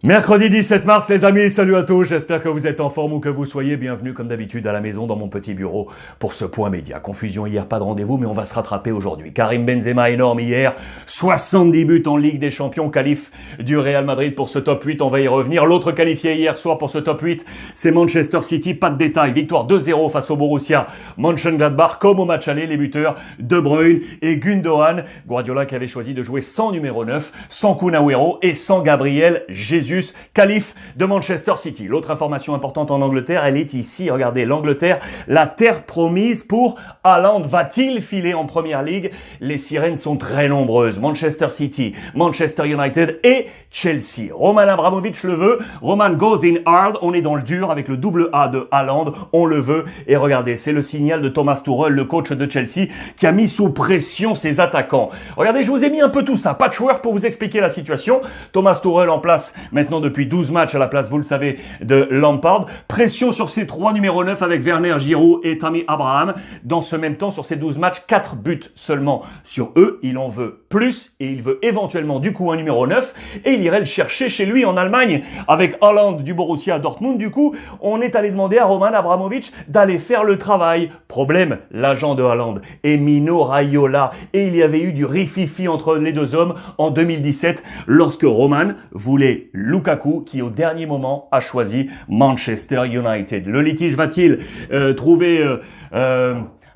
Mercredi 17 mars, les amis, salut à tous, j'espère que vous êtes en forme ou que vous soyez bienvenus comme d'habitude à la maison dans mon petit bureau pour ce point média. Confusion hier, pas de rendez-vous, mais on va se rattraper aujourd'hui. Karim Benzema énorme hier, 70 buts en Ligue des Champions, qualif du Real Madrid pour ce top 8, on va y revenir. L'autre qualifié hier soir pour ce top 8, c'est Manchester City, pas de détails, victoire 2-0 face au Borussia Mönchengladbach, comme au match aller, les buteurs De Bruyne et Gundogan. Guardiola qui avait choisi de jouer sans numéro 9, sans Kun Agüero et sans Gabriel Jesus. Qualif de Manchester City. L'autre information importante en Angleterre, elle est ici. Regardez, l'Angleterre, la terre promise pour Haaland. Va-t-il filer en Première Ligue? Les sirènes sont très nombreuses. Manchester City, Manchester United et Chelsea. Roman Abramovich le veut. Roman goes in hard. On est dans le dur avec le double A de Haaland. On le veut. Et regardez, c'est le signal de Thomas Tuchel, le coach de Chelsea, qui a mis sous pression ses attaquants. Regardez, je vous ai mis un peu tout ça. Patchwork pour vous expliquer la situation. Thomas Tuchel en place maintenant depuis 12 matchs à la place, vous le savez, de Lampard. Pression sur ses trois numéros 9 avec Werner, Giroud et Tammy Abraham. Dans ce même temps, sur ces 12 matchs, 4 buts seulement sur eux. Il en veut plus et il veut éventuellement du coup un numéro 9 et il irait le chercher chez lui en Allemagne avec Haaland du Borussia Dortmund. Du coup, on est allé demander à Roman Abramovich d'aller faire le travail. Problème, l'agent de Haaland est Mino Raiola et il y avait eu du rififi entre les deux hommes en 2017 lorsque Roman voulait Lukaku qui au dernier moment a choisi Manchester United. Le litige va-t-il trouver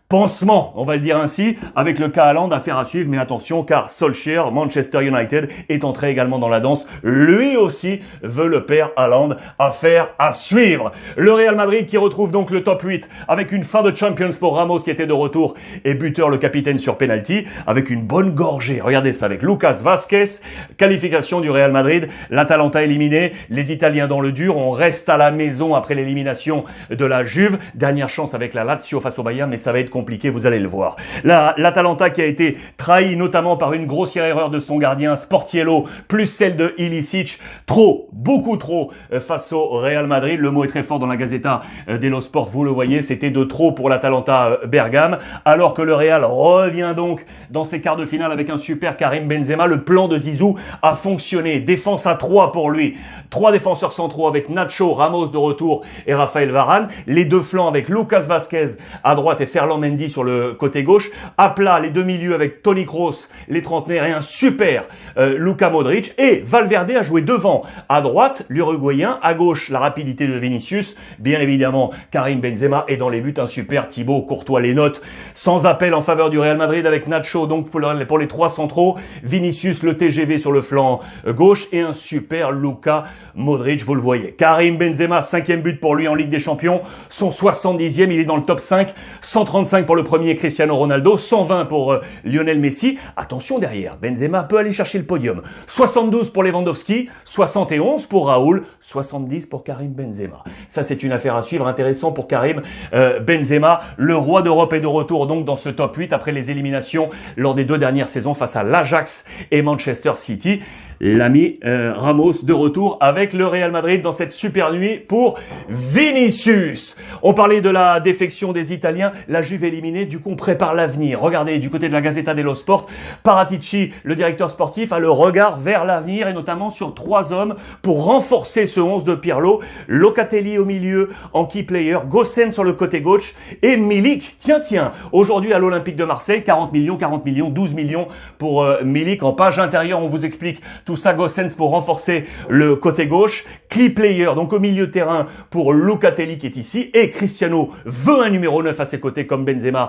pansement, on va le dire ainsi, avec le cas Haaland, affaire à suivre, mais attention car Solskjaer, Manchester United, est entré également dans la danse. Lui aussi veut le père Haaland, affaire à suivre. Le Real Madrid qui retrouve donc le top 8 avec une fin de Champions pour Ramos qui était de retour et buteur le capitaine sur penalty avec une bonne gorgée. Regardez ça avec Lucas Vazquez, qualification du Real Madrid, l'Atalanta éliminé, les Italiens dans le dur, on reste à la maison après l'élimination de la Juve. Dernière chance avec la Lazio face au Bayern, mais ça va être compliqué, vous allez le voir. L'Atalanta qui a été trahi notamment par une grossière erreur de son gardien Sportiello, plus celle de Ilicic, trop, beaucoup trop face au Real Madrid. Le mot est très fort dans la Gazzetta dello Sport, vous le voyez, c'était de trop pour l'Atalanta Bergame, alors que le Real revient donc dans ses quarts de finale avec un super Karim Benzema. Le plan de Zizou a fonctionné, défense à 3 pour lui, 3 défenseurs centraux avec Nacho, Ramos de retour et Raphaël Varane, les deux flancs avec Lucas Vazquez à droite et Ferland Mendy sur le côté gauche, à plat les deux milieux avec Toni Kroos, les trentenaires et un super Luka Modric, et Valverde a joué devant, à droite l'Uruguayen, à gauche la rapidité de Vinicius, bien évidemment Karim Benzema, et dans les buts un super Thibaut Courtois. Les notes sans appel en faveur du Real Madrid avec Nacho donc pour les 3 centraux, Vinicius le TGV sur le flanc gauche et un super Luka Modric, vous le voyez. Karim Benzema, 5e but pour lui en Ligue des Champions, son 70e, il est dans le top 5, 135 pour le premier Cristiano Ronaldo, 120 pour Lionel Messi. Attention derrière, Benzema peut aller chercher le podium. 72 pour Lewandowski, 71 pour Raoul, 70 pour Karim Benzema. Ça c'est une affaire à suivre, intéressant pour Karim Benzema. Le roi d'Europe est de retour donc dans ce top 8 après les éliminations lors des 2 dernières saisons face à l'Ajax et Manchester City. L'ami Ramos de retour avec le Real Madrid dans cette super nuit pour Vinicius. On parlait de la défection des Italiens, la Juve éliminée, du coup on prépare l'avenir. Regardez, du côté de la Gazzetta dello Sport, Paratici, le directeur sportif, a le regard vers l'avenir et notamment sur 3 hommes pour renforcer ce 11 de Pirlo. Locatelli au milieu en key player, Gosens sur le côté gauche et Milik. Tiens, aujourd'hui à l'Olympique de Marseille, 40 millions, 12 millions pour Milik. En page intérieure, on vous explique tout ça. Gosens pour renforcer le côté gauche, key player donc au milieu de terrain pour Locatelli qui est ici, et Cristiano veut un numéro 9 à ses côtés comme Benzema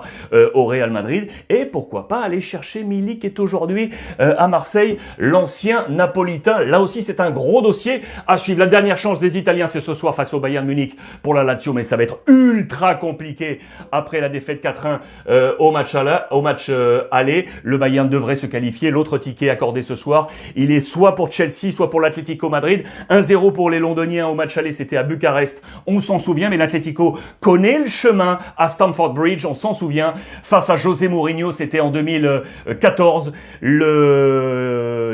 au Real Madrid, et pourquoi pas aller chercher Milik qui est aujourd'hui à Marseille, l'ancien napolitain. Là aussi c'est un gros dossier à suivre. La dernière chance des Italiens c'est ce soir face au Bayern Munich pour la Lazio, mais ça va être ultra compliqué après la défaite 4-1 au match aller. Le Bayern devrait se qualifier. L'autre ticket accordé ce soir, il est soit pour Chelsea, soit pour l'Atlético Madrid. 1-0 pour les Londoniens au match aller, c'était à Bucarest, on s'en souvient, mais l'Atlético connaît le chemin à Stamford Bridge, on s'en souvient. Face à José Mourinho, c'était en 2014.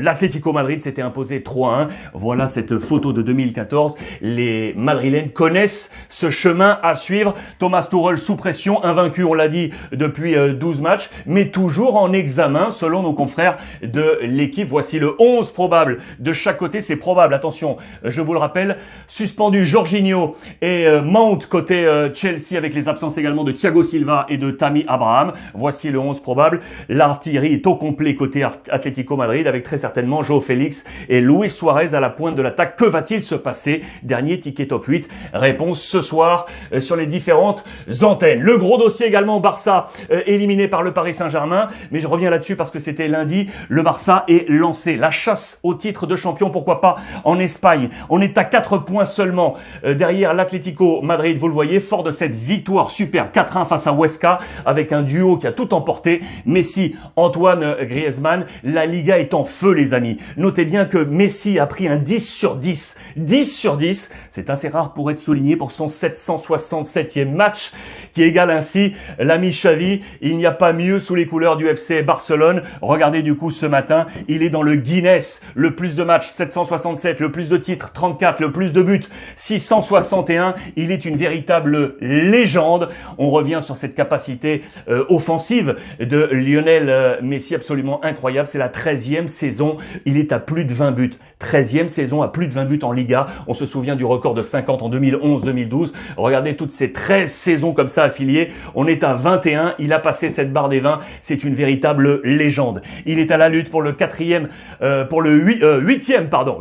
l'Atlético Madrid s'était imposé 3-1. Voilà cette photo de 2014. Les Madrilènes connaissent ce chemin à suivre. Thomas Tuchel sous pression, invaincu, on l'a dit, depuis 12 matchs, mais toujours en examen selon nos confrères de l'équipe. Voici le 11 probable de chaque côté. C'est probable, attention, je vous le rappelle, suspendu Jorginho et Mount côté Chelsea, avec les absences également de Thiago Silva et de Tammy Abraham. Voici le 11 probable. L'artillerie est au complet côté Atlético Madrid, avec très certainement João Félix et Luis Suarez à la pointe de l'attaque. Que va-t-il se passer? Dernier ticket top 8. Réponse ce soir sur les différentes antennes. Le gros dossier également, Barça éliminé par le Paris Saint-Germain, mais je reviens là-dessus parce que c'était lundi. Le Barça est lancé. La chasse au titre de champion, pourquoi pas en Espagne. On est à 4 points seulement derrière l'Atlético Madrid, vous le voyez, fort de cette victoire super 4-1 face à Huesca, avec un duo qui a tout emporté. Messi, Antoine Griezmann, la Liga est en feu les amis. Notez bien que Messi a pris un 10 sur 10. 10 sur 10, c'est assez rare pour être souligné pour son 767e match, qui égale ainsi l'ami Xavi. Il n'y a pas mieux sous les couleurs du FC Barcelone. Regardez du coup ce matin, il est dans le Guinness, le plus de matchs 767, le plus de titres 34, le plus de buts 661. Il est une véritable légende. On revient sur cette capacité offensive de Lionel Messi, absolument incroyable. C'est la 13e saison, il est à plus de 20 buts. 13e saison à plus de 20 buts en Liga. On se souvient du record de 50 en 2011-2012. Regardez toutes ces 13 saisons comme ça affiliées. On est à 21. Il a passé cette barre des 20. C'est une véritable légende. Il est à la lutte pour le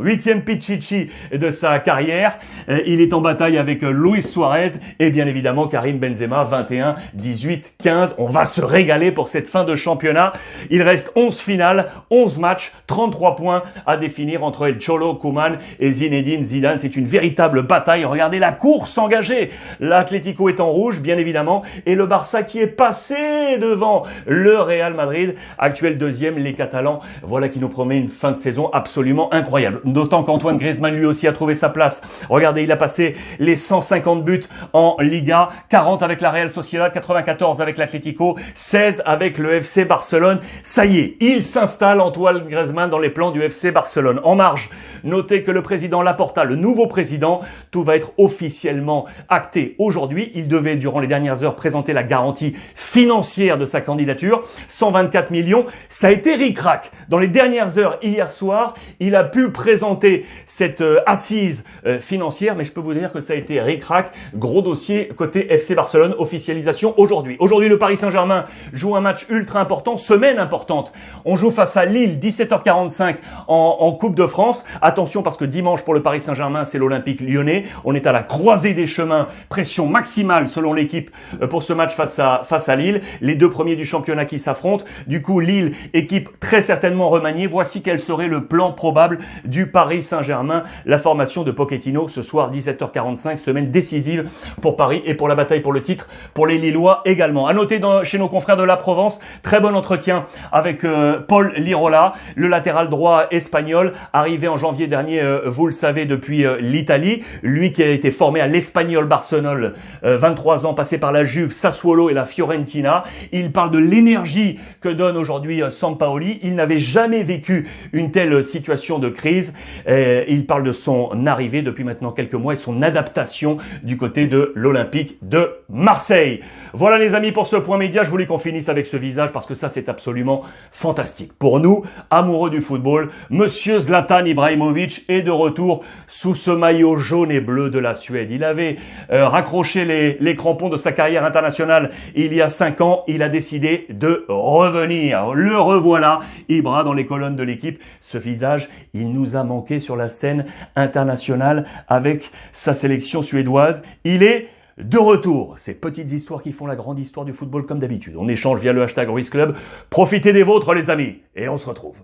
huitième Pichichi de sa carrière. Il est en bataille avec Luis Suarez et bien évidemment Karim Benzema, 21, 18, 15. On va se régaler pour cette fin de championnat. Il reste 11 finales, 11 matchs, 33 points à définir entre El Cholo, Koeman et Zinedine Zidane. C'est une véritable bataille. Regardez la course engagée. L'Atlético est en rouge, bien évidemment, et le Barça qui est passé devant le Real Madrid, actuel deuxième, les Catalans. Voilà qui nous promet une fin de saison absolument incroyable. D'autant qu'Antoine Griezmann lui aussi a trouvé sa place. Regardez, il a passé les 150 buts en Liga, 40 avec la Real Sociedad, 94 avec l'Atlético, 16 avec le FC Barcelone. Ça y est, il s'installe, Antoine Griezmann, dans les plans du FC Barcelone. En marge, notez que le président Laporta, le nouveau président, tout va être officiellement acté aujourd'hui. Il devait, durant les dernières heures, présenter la garantie financière de sa candidature. 124 millions, ça a été ric-rac. Dans les dernières heures, hier soir, il a pu présenter cette assise financière, mais je peux vous dire que ça a été ric-rac. Gros dossier côté FC Barcelone, officialisation aujourd'hui. Aujourd'hui, le Paris Saint-Germain joue un match ultra important, semaine importante. On joue face à Lille, 17h45 en Coupe de France. Attention parce que dimanche pour le Paris Saint-Germain, c'est l'Olympique Lyonnais. On est à la croisée des chemins, pression maximale selon l'équipe pour ce match face à Lille. Les deux premiers du championnat qui s'affrontent. Du coup, Lille, équipe très certainement remaniée. Voici quel serait le plan probable du Paris Saint-Germain. La formation de Pochettino ce soir, 17h45, semaine décisive pour Paris et pour la bataille pour le titre pour les Lillois également. À noter chez nos confrères de la Provence, très bon entretien avec Paul Lirola, le latéral droit espagnol, arrivé en janvier dernier, vous le savez, depuis l'Italie. Lui qui a été formé à l'Espagnol Barcelone, 23 ans, passé par la Juve, Sassuolo et la Fiorentina. Il parle de l'énergie que donne aujourd'hui Sampaoli. Il n'avait jamais vécu une telle situation de crise. Il parle de son arrivée depuis maintenant quelques mois et son adaptation du côté de l'Olympique de Marseille. Voilà les amis pour ce point média. Je voulais qu'on finisse avec ce visage parce que ça c'est absolument fantastique. Pour nous, amoureux du football, Monsieur Zlatan Ibrahimovic est de retour sous ce maillot jaune et bleu de la Suède. Il avait raccroché les crampons de sa carrière internationale il y a 5 ans. Il a décidé de revenir. Le revoilà, Ibra dans les colonnes de l'équipe. Ce visage, il nous a manqué sur la scène internationale avec sa sélection suédoise. Il est de retour. Ces petites histoires qui font la grande histoire du football comme d'habitude. On échange via le hashtag RuizClub. Profitez des vôtres les amis et on se retrouve.